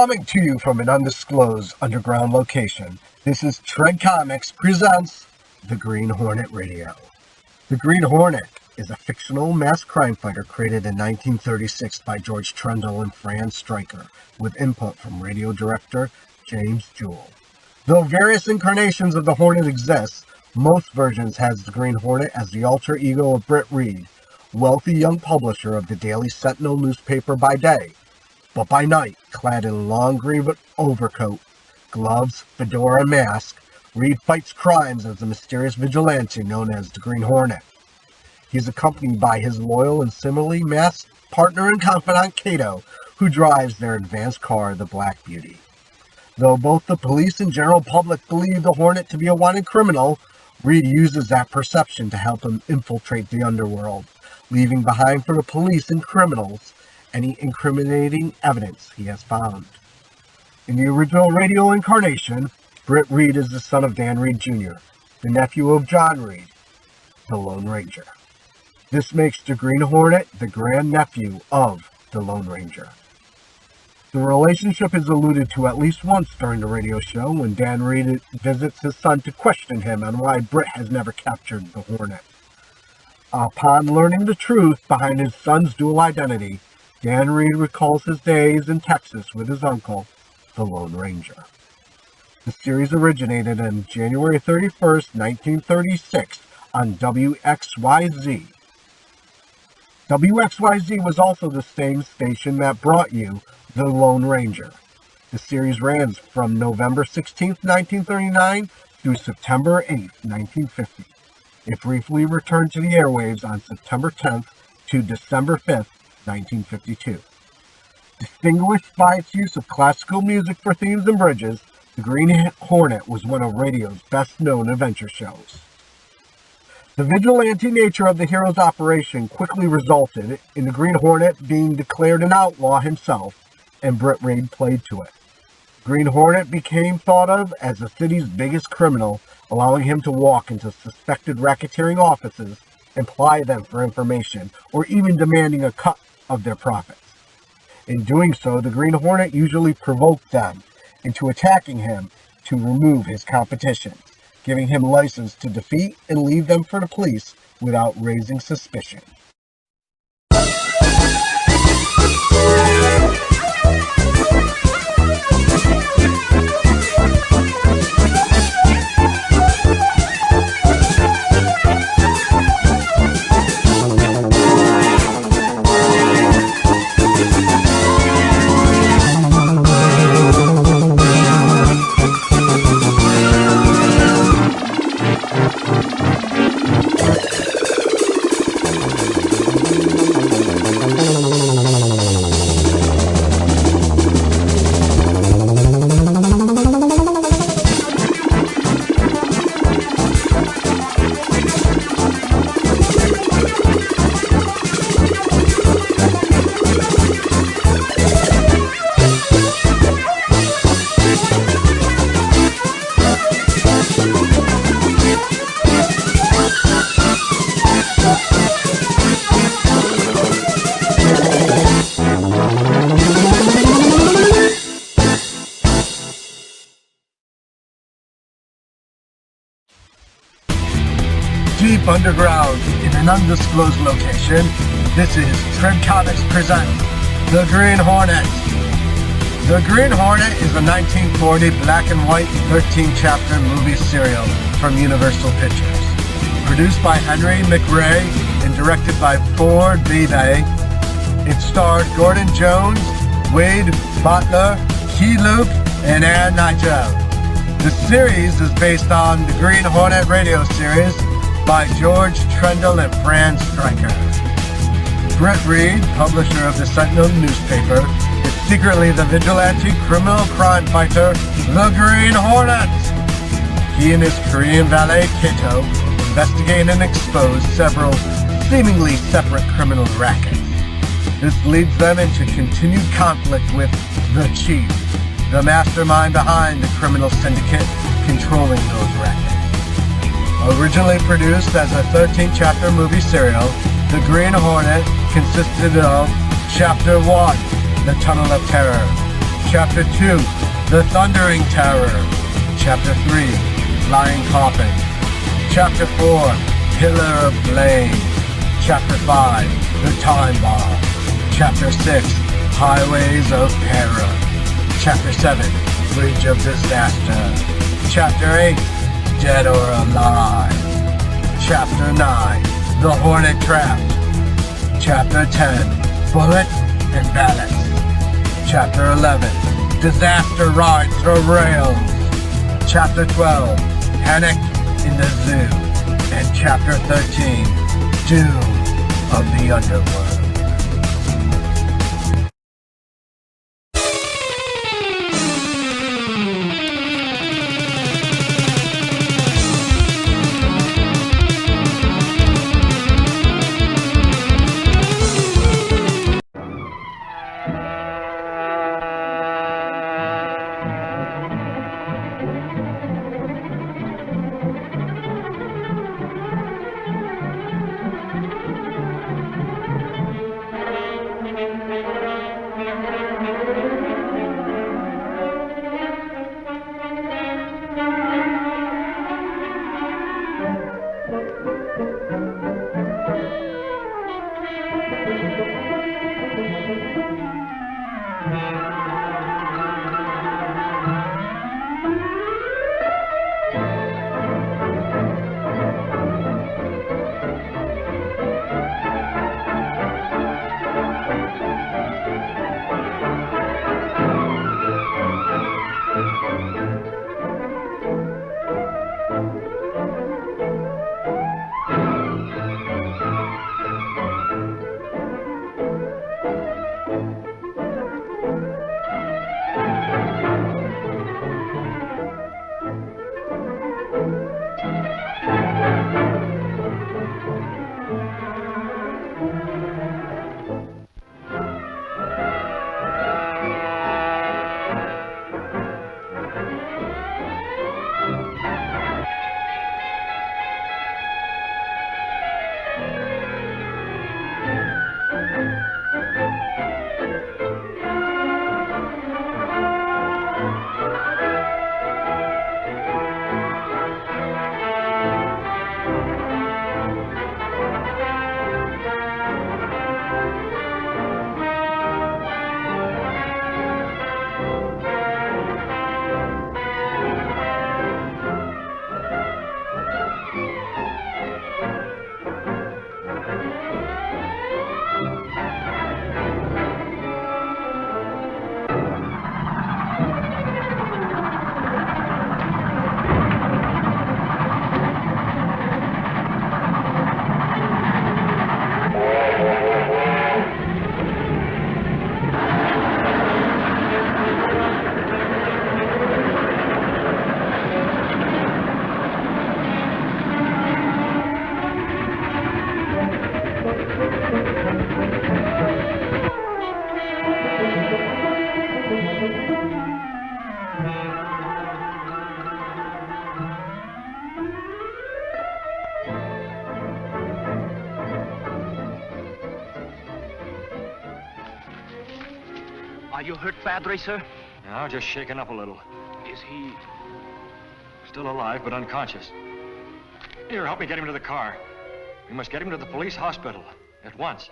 Coming to you from an undisclosed underground location, this is Trend Comics presents the Green Hornet Radio. The Green Hornet is a fictional mass crime fighter created in 1936 by George Trendle and Fran Striker, with input from radio director James Jewell. Though various incarnations of the Hornet exist, most versions has the Green Hornet as the alter ego of Britt Reid, wealthy young publisher of the Daily Sentinel newspaper by day. But by night, clad in a long green overcoat, gloves, fedora, and mask, Reid fights crimes as the mysterious vigilante known as the Green Hornet. He is accompanied by his loyal and similarly masked partner and confidant Kato, who drives their advanced car, the Black Beauty. Though both the police and general public believe the Hornet to be a wanted criminal, Reid uses that perception to help him infiltrate the underworld, leaving behind for the police and criminals any incriminating evidence he has found. In the original radio incarnation, Britt Reid is the son of Dan Reid Jr., the nephew of John Reid, the Lone Ranger. This makes the Green Hornet the grandnephew of the Lone Ranger. The relationship is alluded to at least once during the radio show when Dan Reid visits his son to question him on why Britt has never captured the Hornet. Upon learning the truth behind his son's dual identity, Dan Reid recalls his days in Texas with his uncle, the Lone Ranger. The series originated on January 31st, 1936 on WXYZ. WXYZ was also the same station that brought you the Lone Ranger. The series ran from November 16th, 1939 through September 8th, 1950. It briefly returned to the airwaves on September 10th to December 5th, 1952. Distinguished by its use of classical music for themes and bridges, the Green Hornet was one of radio's best-known adventure shows. The vigilante nature of the hero's operation quickly resulted in the Green Hornet being declared an outlaw himself, and Britt Reid played to it. Green Hornet became thought of as the city's biggest criminal, allowing him to walk into suspected racketeering offices and ply them for information, or even demanding a cut of their profits. In doing so, the Green Hornet usually provoked them into attacking him to remove his competition, giving him license to defeat and leave them for the police without raising suspicion. Deep underground in an undisclosed location, this is Trend Comics presents The Green Hornet. The Green Hornet is a 1940 black and white 13-chapter movie serial from Universal Pictures. Produced by Henry McRae and directed by Ford Bebe, it starred Gordon Jones, Wade Butler, Key Luke, and Ann Nigel. The series is based on the Green Hornet radio series by George Trendle and Fran Striker. Britt Reid, publisher of the Sentinel newspaper, is secretly the vigilante criminal crime fighter, the Green Hornet. He and his Korean valet Kato investigate and expose several seemingly separate criminal rackets. This leads them into continued conflict with the Chief, the mastermind behind the criminal syndicate controlling those rackets. Originally produced as a 13-chapter movie serial, The Green Hornet consisted of Chapter 1, The Tunnel of Terror, Chapter 2, The Thundering Terror. Chapter 3, Flying Coffins. Chapter 4, Pillar of Flame. Chapter 5, The Time Bomb. Chapter 6, Highways of Terror. Chapter 7, Bridge of Disaster. Chapter 8, Dead or Alive. Chapter 9, The Hornet Trapped. Chapter 10, Bullet and Balance. Chapter 11, Disaster Rides the Rails. Chapter 12, Panic in the Zoo. And Chapter 13, Doom of the Underworld. Are you hurt badly, sir? No, just shaken up a little. Is he... Still alive, but unconscious. Here, help me get him to the car. We must get him to the police hospital at once.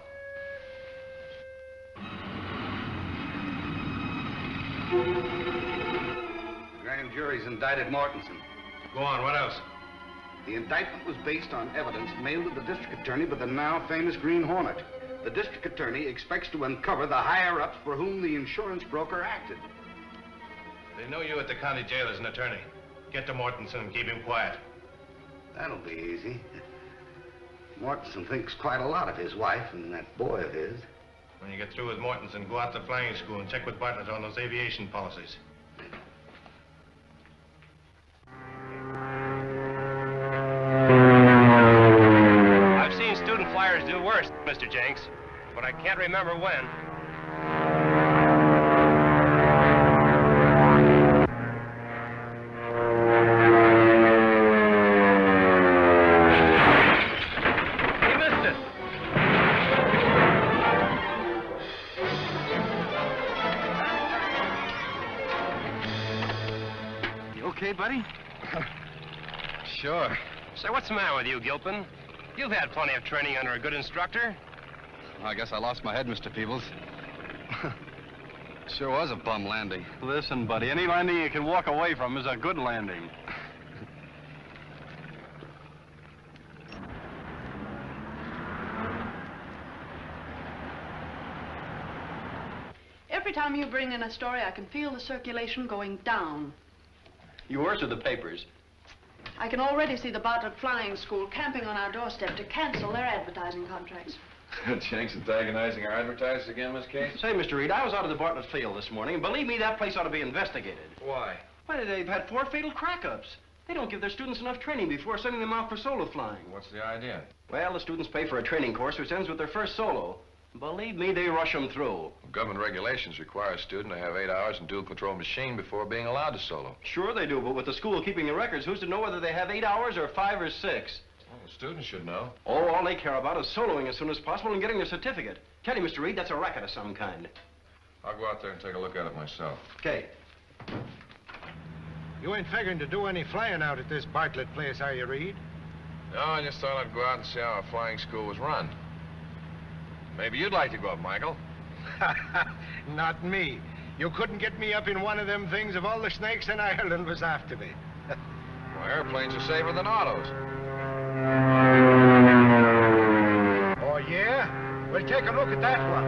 The grand jury's indicted Mortensen. Go on, what else? The indictment was based on evidence mailed to the district attorney by the now famous Green Hornet. The district attorney expects to uncover the higher-ups for whom the insurance broker acted. They know you at the county jail as an attorney. Get to Mortensen and keep him quiet. That'll be easy. Mortensen thinks quite a lot of his wife and that boy of his. When you get through with Mortensen, go out to flying school and check with Bartlett on those aviation policies. I've seen student flyers do worse, Mr. Jenks, but I can't remember when. okay, buddy? Sure. Say, what's the matter with you, Gilpin? You've had plenty of training under a good instructor. Well, I guess I lost my head, Mr. Peebles. Sure was a bum landing. Listen, buddy, any landing you can walk away from is a good landing. Every time you bring in a story, I can feel the circulation going down. Yours or the papers? I can already see the Bartlett Flying School camping on our doorstep to cancel their advertising contracts. Jenks antagonizing our advertisers again, Miss Case? Say, Mr. Reid, I was out of the Bartlett field this morning, and believe me, that place ought to be investigated. Why? Why, they've had 4 fatal crack-ups. They don't give their students enough training before sending them out for solo flying. What's the idea? Well, the students pay for a training course which ends with their first solo. Believe me, they rush them through. Well, government regulations require a student to have 8 hours in dual control machine before being allowed to solo. Sure they do, but with the school keeping the records, who's to know whether they have 8 hours or 5 or 6? Well, the students should know. Oh, all they care about is soloing as soon as possible and getting their certificate. Tell you, Mr. Reid, that's a racket of some kind. I'll go out there and take a look at it myself. Okay. You ain't figuring to do any flying out at this Bartlett place, are you, Reid? No, I just thought I'd go out and see how a flying school was run. Maybe you'd like to go up, Michael. Not me. You couldn't get me up in one of them things if all the snakes in Ireland was after me. Well, airplanes are safer than autos. Oh, yeah? Well, take a look at that one.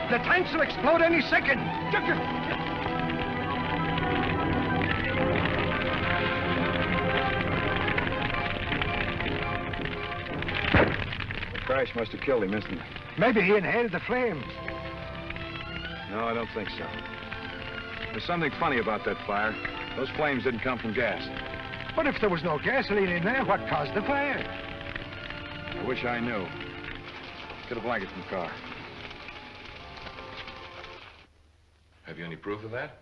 The tanks will explode any second. The crash must have killed him instantly. Maybe he inhaled the flames. No, I don't think so. There's something funny about that fire. Those flames didn't come from gas. But if there was no gasoline in there, what caused the fire? I wish I knew. Get a blanket from the car. Have you any proof of that?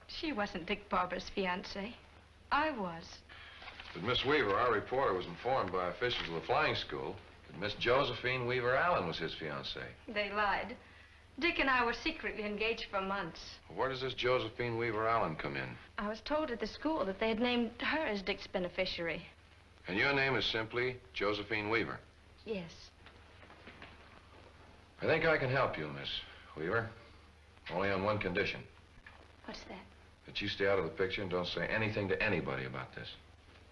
She wasn't Dick Barber's fiancée. I was. But Miss Weaver, our reporter, was informed by officials of the flying school that Miss Josephine Weaver Allen was his fiancée. They lied. Dick and I were secretly engaged for months. Where does this Josephine Weaver Allen come in? I was told at the school that they had named her as Dick's beneficiary. And your name is simply Josephine Weaver? Yes. I think I can help you, Miss Weaver. Only on one condition. What's that? That you stay out of the picture and don't say anything to anybody about this.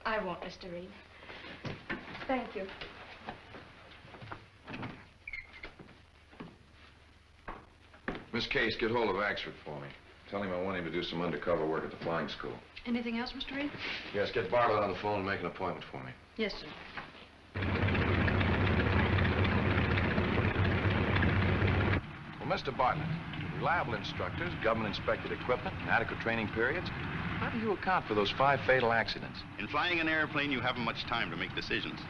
I won't, Mr. Reid. Thank you. Miss Case, get hold of Axford for me. Tell him I want him to do some undercover work at the flying school. Anything else, Mr. Reid? Yes, get Bartlett on the phone and make an appointment for me. Yes, sir. Well, Mr. Bartlett, reliable instructors, government-inspected equipment, and adequate training periods, how do you account for those 5 fatal accidents? In flying an airplane, you haven't much time to make decisions.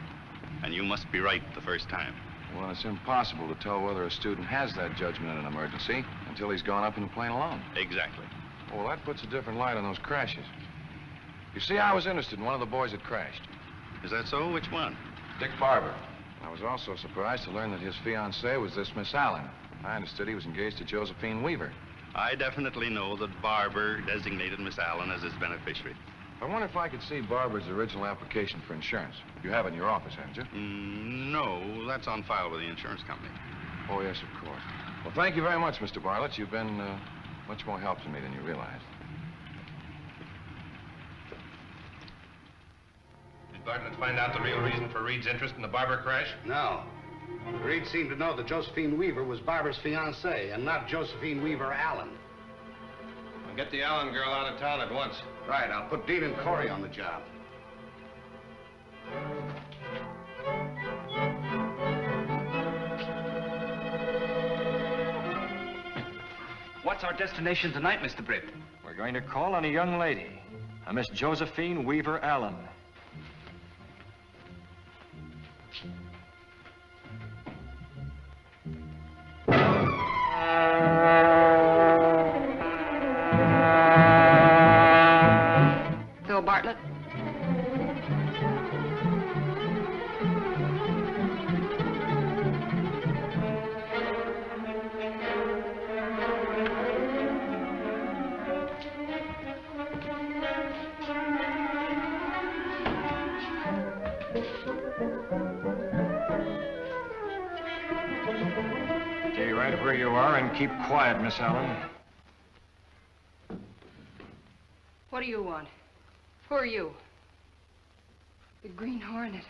And you must be right the first time. Well, it's impossible to tell whether a student has that judgment in an emergency until he's gone up in the plane alone. Exactly. Well, that puts a different light on those crashes. You see, I was interested in one of the boys that crashed. Is that so? Which one? Dick Barber. I was also surprised to learn that his fiancée was this Miss Allen. I understood he was engaged to Josephine Weaver. I definitely know that Barber designated Miss Allen as his beneficiary. I wonder if I could see Barber's original application for insurance. You have it in your office, haven't you? No, that's on file with the insurance company. Oh, yes, of course. Well, thank you very much, Mr. Bartlett. You've been much more help to me than you realize. Did Bartlett find out the real reason for Reid's interest in the Barber crash? No. Reid seemed to know that Josephine Weaver was Barber's fiancée and not Josephine Weaver Allen. Well, get the Allen girl out of town at once. Right, I'll put Dean and Corey on the job. What's our destination tonight, Mr. Britt? We're going to call on a young lady, a Miss Josephine Weaver Allen. where you are and keep quiet, Miss Allen. What do you want? Who are you? The Green Hornet.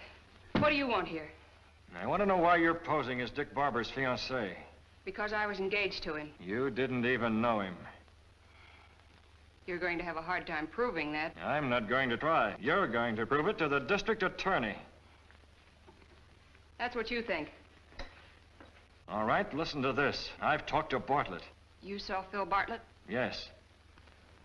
What do you want here? I want to know why you're posing as Dick Barber's fiancée. Because I was engaged to him. You didn't even know him. You're going to have a hard time proving that. I'm not going to try. You're going to prove it to the district attorney. That's what you think. All right, listen to this. I've talked to Bartlett. You saw Phil Bartlett? Yes.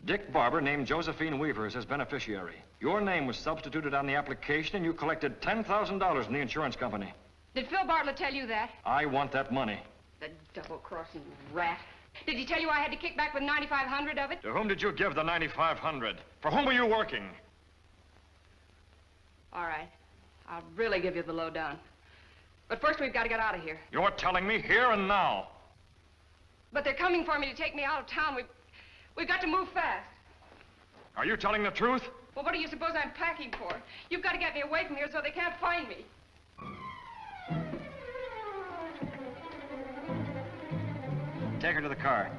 Dick Barber named Josephine Weaver as his beneficiary. Your name was substituted on the application, and you collected $10,000 from the insurance company. Did Phil Bartlett tell you that? I want that money. The double-crossing rat. Did he tell you I had to kick back with $9,500 of it? To whom did you give the $9,500? For whom were you working? All right. I'll really give you the lowdown. But first, we've got to get out of here. You're telling me here and now. But they're coming for me to take me out of town. We've got to move fast. Are you telling the truth? Well, what do you suppose I'm packing for? You've got to get me away from here so they can't find me. Take her to the car.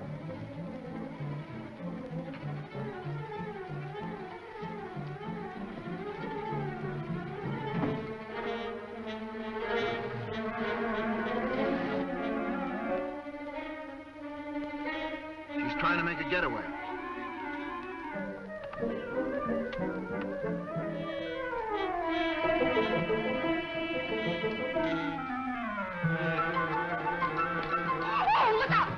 She's trying to make a getaway. Oh, look out!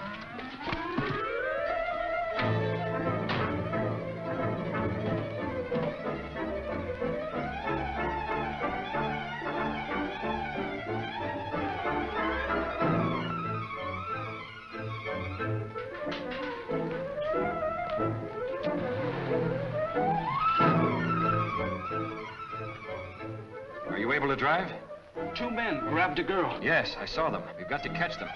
Are you able to drive? 2 men grabbed a girl. Yes, I saw them. We've got to catch them.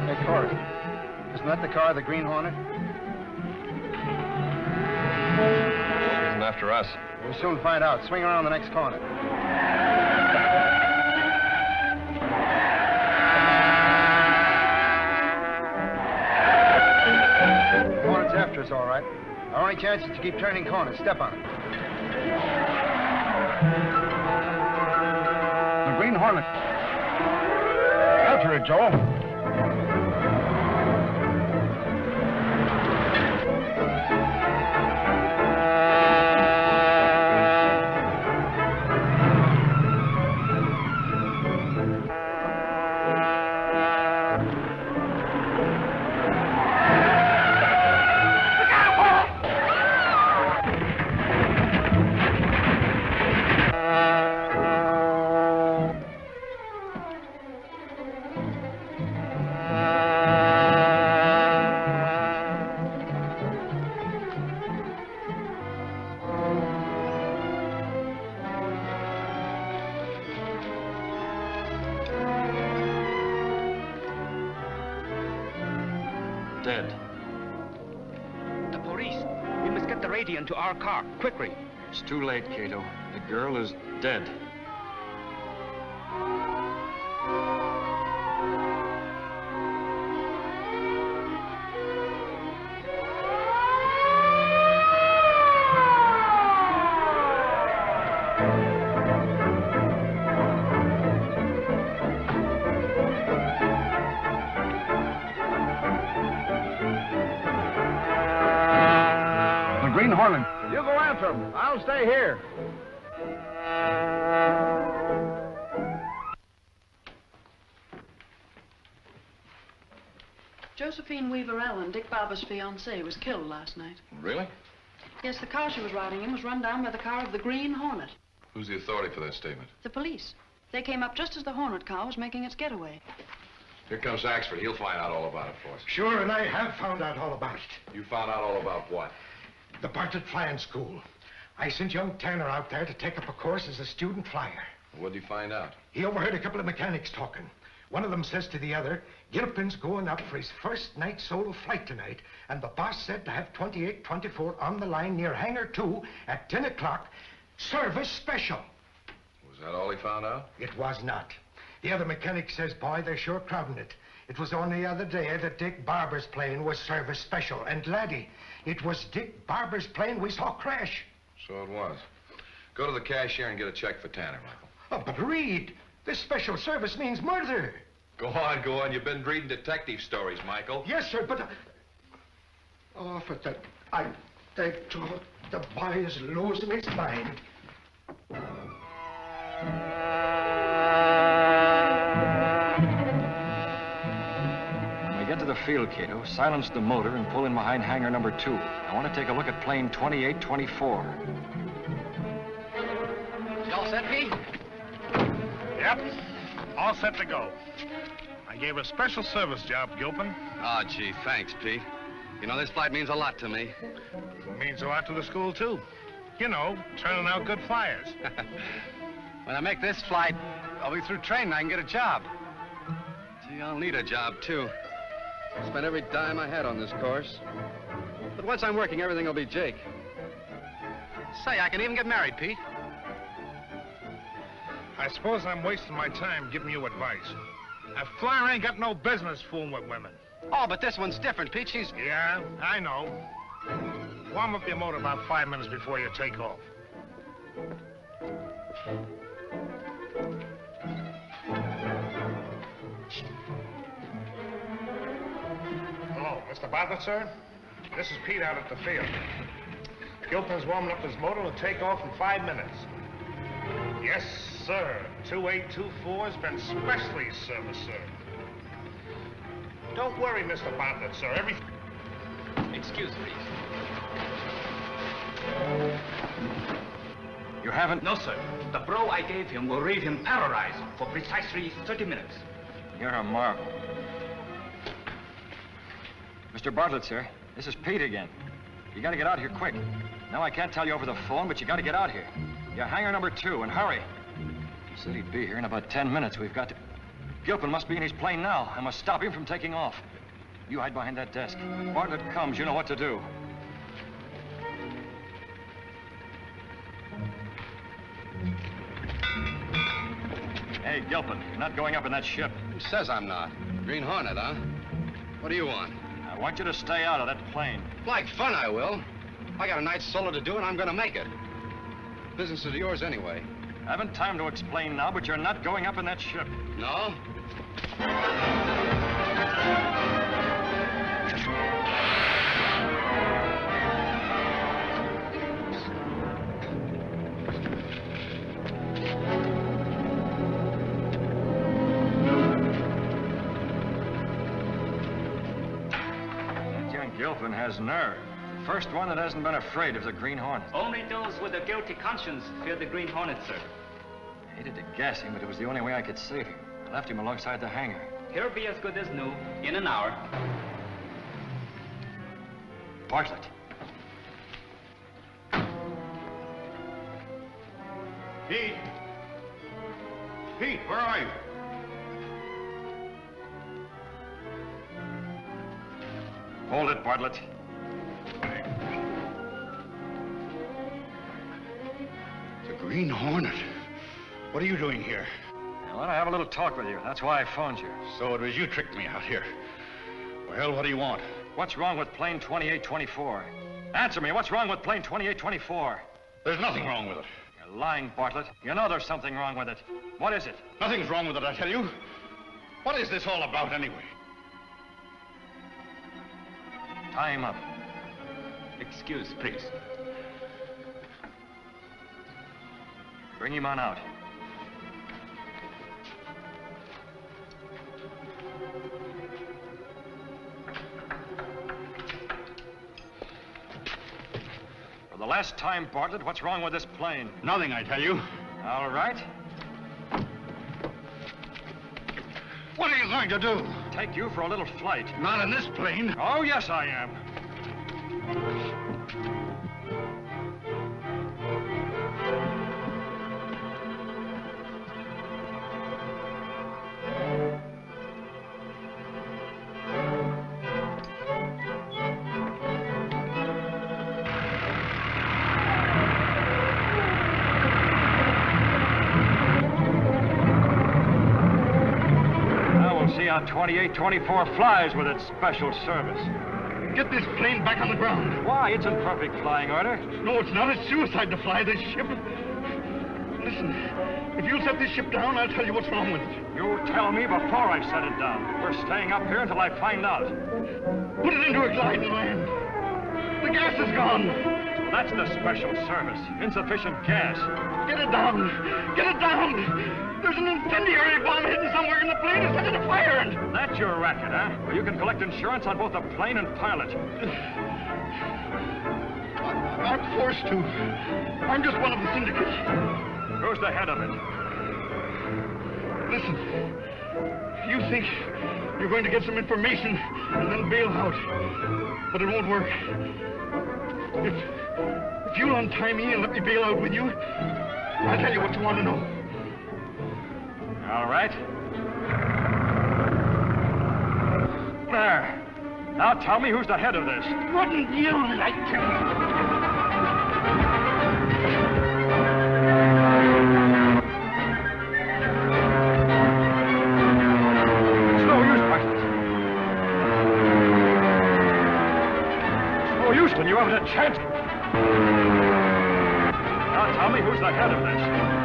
Hey, Corey. Isn't that the car of the Green Hornet? Isn't after us. We'll soon find out. Swing around the next corner. The Hornet's after us, all right. Our only chance is to keep turning corners. Step on it. The Green Hornet. After it, Joel. Dead. The police. We must get the radio into our car, quickly. It's too late, Kato. The girl is dead. Green Hornet. You go after him. I'll stay here. Josephine Weaver Allen, Dick Barber's fiancée, was killed last night. Really? Yes, the car she was riding in was run down by the car of the Green Hornet. Who's the authority for that statement? The police. They came up just as the Hornet car was making its getaway. Here comes Axford. He'll find out all about it for us. Sure, and I have found out all about it. You found out all about what? The Bartlett Flying School. I sent young Tanner out there to take up a course as a student flyer. What did you find out? He overheard a couple of mechanics talking. One of them says to the other, Gilpin's going up for his first night solo flight tonight, and the boss said to have 2824 on the line near Hangar 2 at 10 o'clock, service special. Was that all he found out? It was not. The other mechanic says, boy, they're sure crowding it. It was only the other day that Dick Barber's plane was service special. And, laddie, it was Dick Barber's plane we saw crash. So it was. Go to the cashier and get a check for Tanner, Michael. Oh, but Reid, this special service means murder. Go on, go on. You've been reading detective stories, Michael. Yes, sir, but... Oh, for that... I think the boy is losing his mind. When we get to the field, Kato, silence the motor and pull in behind hangar number 2. I want to take a look at plane 2824. You all set, Pete? Yep. All set to go. I gave a special service job, Gilpin. Oh, gee, thanks, Pete. You know, this flight means a lot to me. It means a lot to the school, too. You know, turning out good flyers. When I make this flight, I'll be through training. I can get a job. Gee, I'll need a job, too. I spent every dime I had on this course. But once I'm working, everything will be Jake. Say, I can even get married, Pete. I suppose I'm wasting my time giving you advice. A flyer ain't got no business fooling with women. Oh, but this one's different, Pete. She's... Yeah, I know. Warm up your motor about 5 minutes before you take off. Hello, Mr. Bartlett, sir? This is Pete out at the field. Gilpin's warming up his motor to take off in 5 minutes. Yes, sir. 2824's been specially serviced, sir. Don't worry, Mr. Bartlett, sir. Excuse me. You haven't? No, sir. The blow I gave him will leave him paralyzed for precisely 30 minutes. You're a marvel. Mr. Bartlett, sir, this is Pete again. You gotta get out here quick. Now, I can't tell you over the phone, but you gotta get out here. You're hangar number 2, and hurry. He said he'd be here in about 10 minutes. We've got to... Gilpin must be in his plane now. I must stop him from taking off. You hide behind that desk. Bartlett comes, you know what to do. Hey, Gilpin, you're not going up in that ship. Who says I'm not? Green Hornet, huh? What do you want? I want you to stay out of that plane. Like fun, I will. I got a night's solo to do, and I'm gonna make it. Business is yours anyway. I haven't time to explain now, but you're not going up in that ship. No? That young Gilpin has nerve. The first one that hasn't been afraid of the Green Hornet. Only those with a guilty conscience fear the Green Hornet, sir. I hated to gas him, but it was the only way I could save him. I left him alongside the hangar. He'll be as good as new in an hour. Bartlett. Pete! Pete, where are you? Hold it, Bartlett. The Green Hornet. What are you doing here? I want to have a little talk with you. That's why I phoned you. So it was you tricked me out here. Well, what do you want? What's wrong with plane 2824? Answer me, what's wrong with plane 2824? There's nothing wrong with it. You're lying, Bartlett. You know there's something wrong with it. What is it? Nothing's wrong with it, I tell you. What is this all about, anyway? Tie him up. Excuse, please. Bring him on out. For the last time, Bartlett, what's wrong with this plane? Nothing, I tell you. All right. What are you going to do? Take you for a little flight. Not in this plane. Oh, yes, I am. on 2824 flies with its special service. Get this plane back on the ground. Why? It's in perfect flying order. No, it's not. It's suicide to fly this ship. Listen, if you'll set this ship down, I'll tell you what's wrong with it. You tell me before I set it down. We're staying up here until I find out. Put it into a glide and land. The gas is gone. That's the special service. Insufficient gas. Get it down. Get it down. There's an incendiary bomb hidden somewhere in the plane to set it afire. And that's your racket, huh? Well, you can collect insurance on both the plane and pilot. I'm forced to. I'm just one of the syndicate. Who's the head of it? Listen, you think you're going to get some information and then bail out. But it won't work. If you'll untie me and let me bail out with you, I'll tell you what you want to know. All right. There. Now tell me who's the head of this. Wouldn't you like to? It's no use, Parsons. It's no use when you haven't a chance. Now tell me who's the head of this.